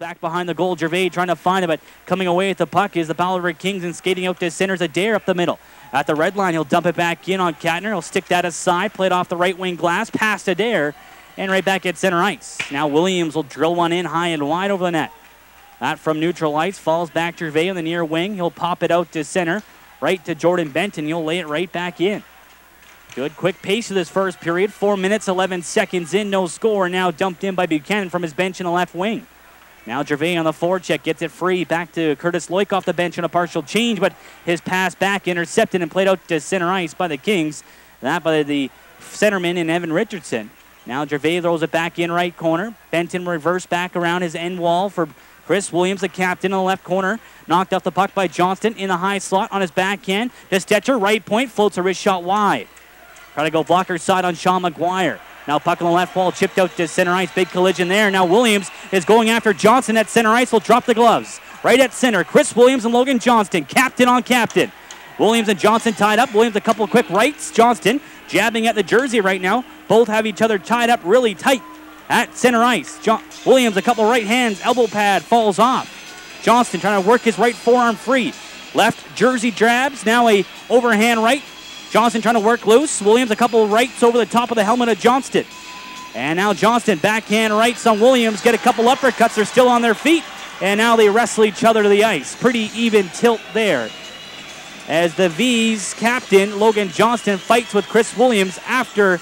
back behind the goal. Gervais trying to find it, but coming away with the puck is the Powell River Kings, and skating out to center's Adair up the middle. At the red line, he'll dump it back in on Katner. He'll stick that aside, play it off the right wing glass, past Adair, and right back at center ice. Now Williams will drill one in high and wide over the net. That from neutral ice, falls back to Gervais on the near wing. He'll pop it out to center, right to Jordan Benton. He'll lay it right back in. Good quick pace of this first period. 4 minutes, 11 seconds in, no score. Now dumped in by Buchanan from his bench in the left wing. Now Gervais on the forecheck, gets it free. Back to Curtis Loik off the bench on a partial change, but his pass back intercepted and played out to center ice by the Kings. That by the centerman in Evan Richardson. Now Gervais throws it back in right corner. Benton reverse back around his end wall for Chris Williams, the captain, in the left corner. Knocked off the puck by Johnston in the high slot on his backhand. To Stetcher, right point, floats a wrist shot wide. Try to go blocker side on Sean McGuire. Now puck on the left wall, chipped out to center ice. Big collision there. Now Williams is going after Johnson at center ice. Will drop the gloves. Right at center, Chris Williams and Logan Johnston, captain on captain. Williams and Johnson tied up. Williams a couple quick rights. Johnston jabbing at the jersey right now. Both have each other tied up really tight at center ice. Williams a couple right hands. Elbow pad falls off. Johnston trying to work his right forearm free. Left jersey drabs. Now a overhand right. Johnston trying to work loose. Williams a couple rights over the top of the helmet of Johnston. And now Johnston backhand rights on Williams. Get a couple uppercuts. They're still on their feet. And now they wrestle each other to the ice. Pretty even tilt there. As the Vees captain, Logan Johnston, fights with Chris Williams after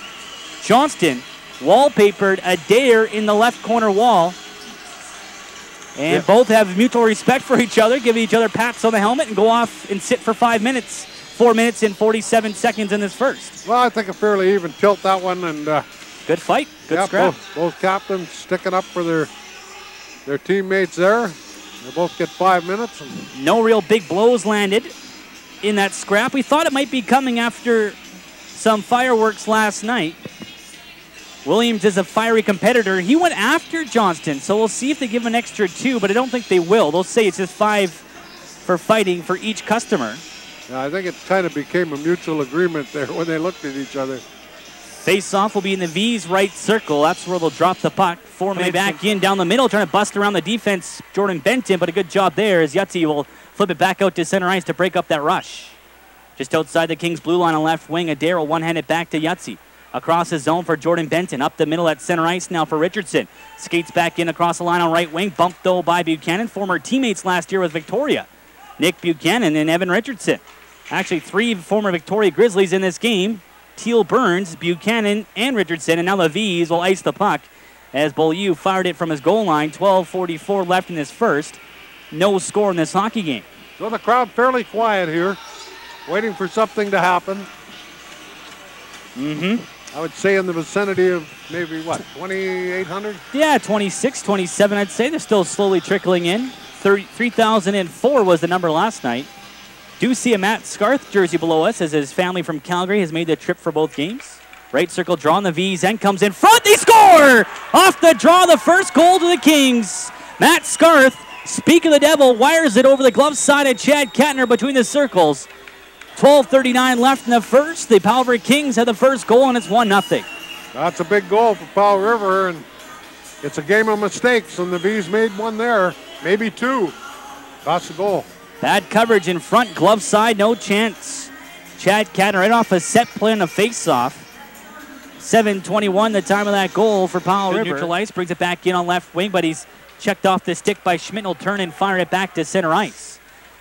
Johnston wallpapered Adair in the left corner wall. And both have mutual respect for each other, give each other pats on the helmet, and go off and sit for 5 minutes. 4 minutes and 47 seconds in this first. Well, I think a fairly even tilt, that one. And good fight, good scrap. Both captains sticking up for their teammates there. They both get 5 minutes. And no real big blows landed in that scrap. We thought it might be coming after some fireworks last night. Williams is a fiery competitor. He went after Johnston, so we'll see if they give him an extra 2, but I don't think they will. They'll say it's just 5 for fighting for each customer. Yeah, I think it kind of became a mutual agreement there when they looked at each other. Face-off will be in the V's right circle. That's where they'll drop the puck. 4 minutes back in down the middle, trying to bust around the defense. Jordan Benton, but a good job there as Yutzi will flip it back out to center ice to break up that rush. Just outside the Kings' blue line on left wing, Adair will one-hand it back to Yutzi. Across the zone for Jordan Benton. Up the middle at center ice now for Richardson. Skates back in across the line on right wing. Bumped though by Buchanan. Former teammates last year with Victoria. Nick Buchanan and Evan Richardson. Actually 3 former Victoria Grizzlies in this game. Teal, Burns, Buchanan, and Richardson. And now the V's will ice the puck as Beaulieu fired it from his goal line. 12:44 left in this first. No score in this hockey game. So the crowd fairly quiet here, waiting for something to happen. I would say in the vicinity of maybe, what, 2,800? Yeah, 26, 27, I'd say. They're still slowly trickling in. 3,004 was the number last night. Do see a Matt Scarth jersey below us as his family from Calgary has made the trip for both games. Right circle draw on the V's, and comes in front. They score! Off the draw, the first goal to the Kings. Matt Scarth, speak of the devil, wires it over the glove side of Chad Katner between the circles. 12:39 left in the first. The Powell River Kings have the first goal, and it's 1-0. That's a big goal for Powell River, and it's a game of mistakes, and the V's made one there, maybe 2. That's the goal. Bad coverage in front, glove side, no chance. Chad Katner right off a set play on a face-off. 7:21 the time of that goal for Powell River. Neutral ice, brings it back in on left wing, but he's checked off the stick by Schmidt. Will turn and fire it back to center ice.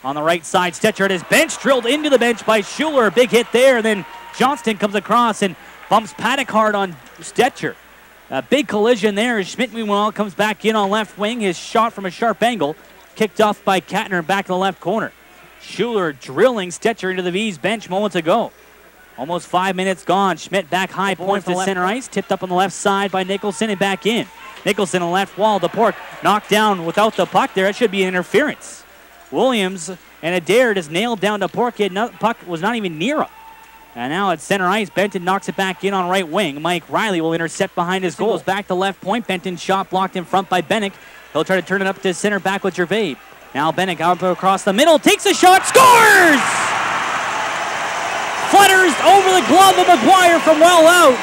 On the right side, Stetcher at his bench, drilled into the bench by Schuler. Big hit there, and then Johnston comes across and bumps Paddock hard on Stetcher. A big collision there. Schmidt, meanwhile, comes back in on left wing. His shot from a sharp angle, kicked off by Katner back in the left corner. Schuler drilling Stetcher into the V's bench moments ago. Almost 5 minutes gone. Schmidt back high, point to center ice, tipped up on the left side by Nicholson and back in. Nicholson on the left wall, the Pork knocked down without the puck there. That should be an interference. Williams and Adair just nailed down to Pork. Puck was not even near him. And now at center ice, Benton knocks it back in on right wing. Mike Riley will intercept behind his goal. Goes back to left point. Benton shot blocked in front by Bennick. He'll try to turn it up to center back with Gervais. Now Bennick out across the middle, takes a shot, scores! Flutters over the glove of McGuire from well out.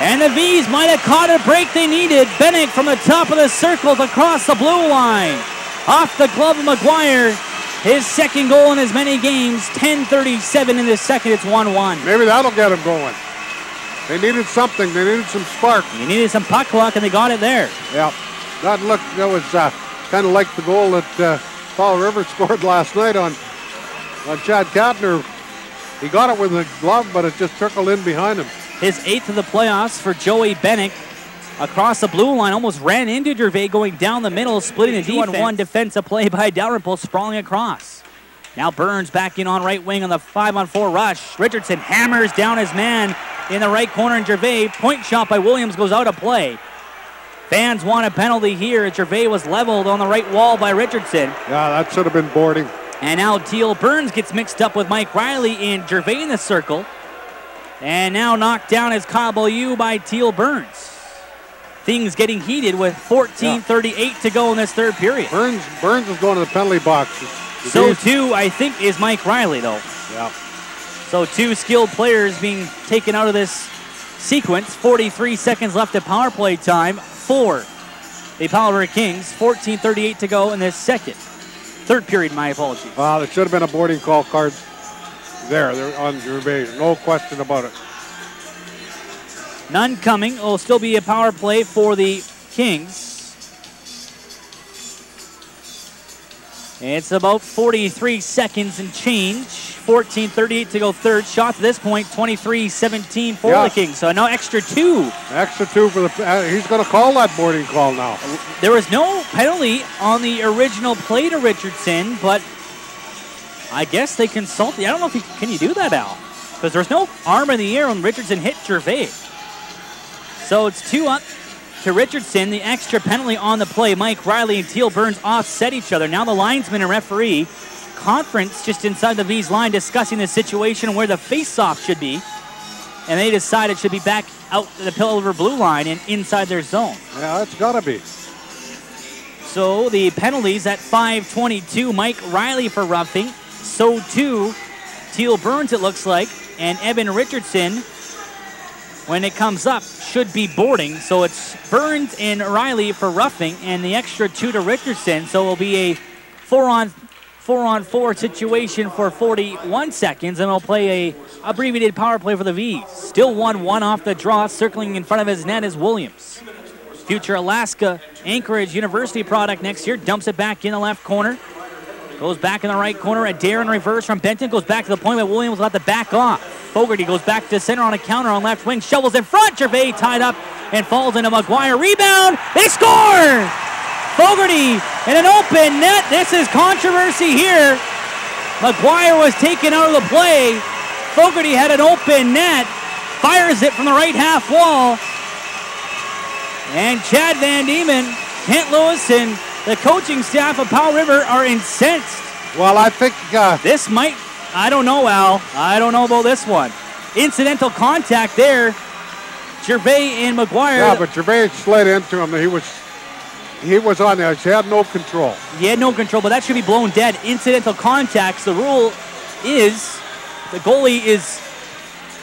And the Vees might have caught a break they needed. Bennick from the top of the circle across the blue line. Off the glove of McGuire. His second goal in as many games. 10:37 in the second. It's 1-1. Maybe that'll get him going. They needed something. They needed some spark. You needed some puck luck, and they got it there. Yeah. That was kind of like the goal that Powell River scored last night on Chad Kattner. He got it with a glove, but it just trickled in behind him. His 8th of the playoffs for Joey Bennick. Across the blue line, almost ran into Gervais going down the middle, splitting the defense. 2-on-1 defensive play by Dalrymple, sprawling across. Now Burns back in on right wing on the 5-on-4 rush. Richardson hammers down his man in the right corner, and Gervais, point shot by Williams, goes out of play. Fans want a penalty here. Gervais was leveled on the right wall by Richardson. Yeah, that should have been boarding. And now Teal Burns gets mixed up with Mike Riley and Gervais in the circle. And now knocked down is Kyle Beaulieu by Teal Burns. Things getting heated with 14:38 to go in this third period. Burns is going to the penalty box. So too, I think, is Mike Riley, though. Yeah. So 2 skilled players being taken out of this sequence. 43 seconds left of power play time for the Powell River Kings. 14:38 to go in this third period, my apologies. There should have been a boarding call card there on Gervais. No question about it. None coming. It will still be a power play for the Kings. It's about 43 seconds and change. 14:38 to go third. Shot to this point, 23-17 for the Kings. So now extra 2. Extra 2 for the... he's going to call that boarding call now. There was no penalty on the original play to Richardson, but I guess they consulted. I don't know if can you do that, Al? Because there's no arm in the air when Richardson hit Gervais. So it's 2 up to Richardson. The extra penalty on the play. Mike Riley and Teal Burns offset each other. Now the linesman and referee conference just inside the Vees line discussing the situation where the face-off should be. And they decide it should be back out to the Powell River blue line and inside their zone. Yeah, it's got to be. So the penalties at 5:22. Mike Riley for roughing. So too, Teal Burns, it looks like. And Evan Richardson, when it comes up, should be boarding. So it's Burns and Riley for roughing and the extra 2 to Richardson. So it will be a 4-on-4 situation for 41 seconds, and we'll play a abbreviated power play for the Vees. Still 1-1 off the draw. Circling in front of his net is Williams. Future Alaska Anchorage University product next year. Dumps it back in the left corner. Goes back in the right corner. Adair in reverse from Benton. Goes back to the point, but Williams will have to back off. Fogarty goes back to center on a counter on left wing. Shovels in front. Gervais tied up and falls into McGuire. Rebound. They score! Fogarty in an open net. This is controversy here. McGuire was taken out of the play. Fogarty had an open net. Fires it from the right half wall. And Chad Van Diemen, Kent Lewis, and the coaching staff of Powell River are incensed. Well, I think... this might... I don't know, Al. I don't know about this one. Incidental contact there. Gervais and McGuire. Yeah, but Gervais slid into him. He was on there. He had no control. He had no control, but that should be blown dead. Incidental contacts. The rule is the goalie is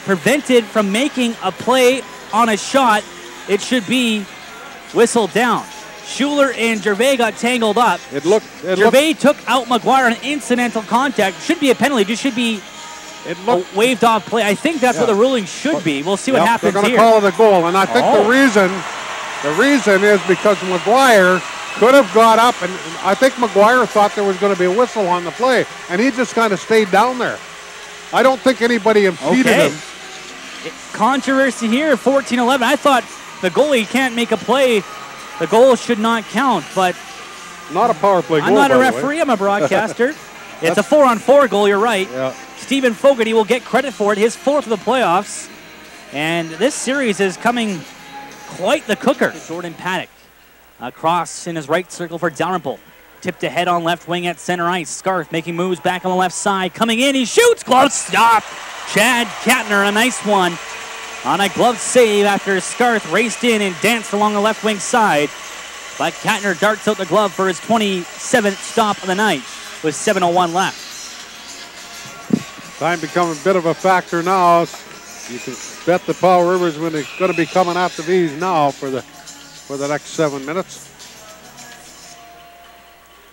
prevented from making a play on a shot. It should be whistled down. Schuler and Gervais got tangled up. Gervais took out McGuire on an incidental contact. Should be a penalty. Just should be a waved off play. I think that's what the ruling should be. We'll see what happens here. They're going to call it a goal, and I think the reason is because McGuire could have got up, and I think McGuire thought there was going to be a whistle on the play, and he just kind of stayed down there. I don't think anybody impeded him. Controversy here, 14-11. I thought the goalie can't make a play. The goal should not count, but not a power play goal. I'm not a referee, I'm a broadcaster. It's a 4-on-4 goal, you're right. Yeah. Stephen Fogarty will get credit for it, his 4th of the playoffs. And this series is coming quite the cooker. Jordan Paddock across in his right circle for Dalrymple. Tipped ahead on left wing at center ice. Scarf making moves back on the left side. Coming in, he shoots, glove stop. Chad Kattner, a nice one on a glove save after Scarf raced in and danced along the left wing side. But Kattner darts out the glove for his 27th stop of the night with 7:01 left. Time becoming a bit of a factor now. You can bet the Powell River is going to be coming at the Vees now for the next 7 minutes.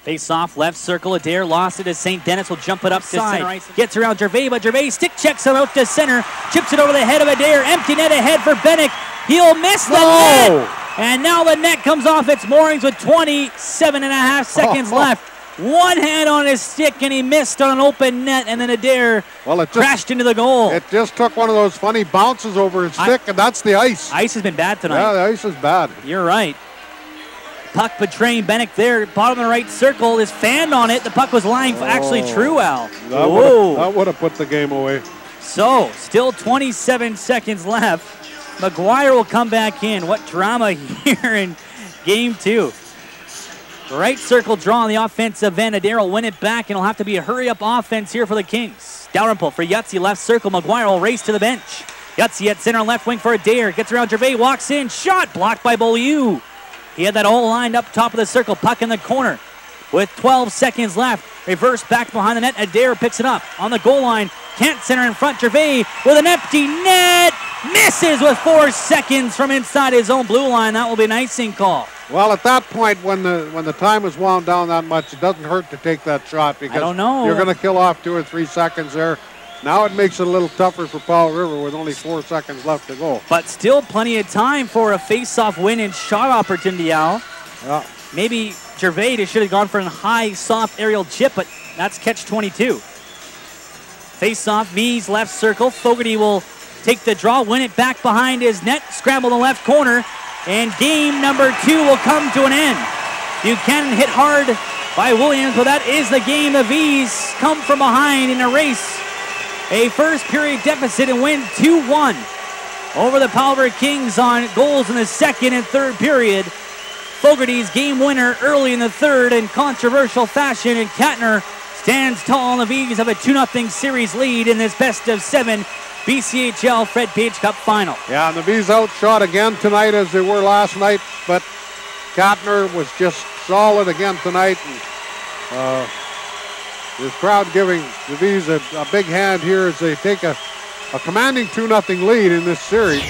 Face off, left circle. Adair lost it as St. Dennis will jump it up to center. Gets around Gervais, but Gervais stick checks him out to center. Chips it over the head of Adair. Empty net ahead for Bennick. He'll miss the net. And now the net comes off its moorings with 27.5 seconds left. One hand on his stick, and he missed on an open net, and then Adair crashed into the goal. It just took one of those funny bounces over his stick, and that's the ice. Ice has been bad tonight. Yeah, the ice is bad. You're right. Puck betraying Bennick there, bottom of the right circle, is fanned on it. The puck was lying actually true, Al. That would have put the game away. So, still 27 seconds left. McGuire will come back in. What drama here in game 2. Right circle draw on the offensive end. Adair will win it back, and it'll have to be a hurry-up offense here for the Kings. Dalrymple for Yutzi, left circle. McGuire will race to the bench. Yutzi at center left wing for Adair. Gets around Gervais, walks in. Shot blocked by Beaulieu. He had that all lined up top of the circle. Puck in the corner with 12 seconds left. Reverse back behind the net. Adair picks it up on the goal line. Can't center in front. Gervais with an empty net. Misses with 4 seconds from inside his own blue line. That will be an icing call. Well, at that point, when the time is wound down that much, it doesn't hurt to take that shot because you're going to kill off 2 or 3 seconds there. Now it makes it a little tougher for Powell River with only 4 seconds left to go. But still plenty of time for a face-off win and shot opportunity, Al. Yeah. Maybe Gervais should have gone for a high, soft aerial chip, but that's catch-22. Face-off, Vees left circle. Fogarty will take the draw, win it back behind his net, scramble the left corner, and game number 2 will come to an end. Buchanan hit hard by Williams, but that is the game. The Vees come from behind in a race. A first period deficit and win 2-1 over the Powell River Kings on goals in the second and third period. Fogarty's game winner early in the third in controversial fashion, and Katner stands tall, and the Vees have a 2-0 series lead in this best-of-7 BCHL Fred Page Cup final. Yeah, and the Vees outshot again tonight as they were last night, but Katner was just solid again tonight. And, this crowd giving the Vees a big hand here as they take a commanding 2-0 lead in this series.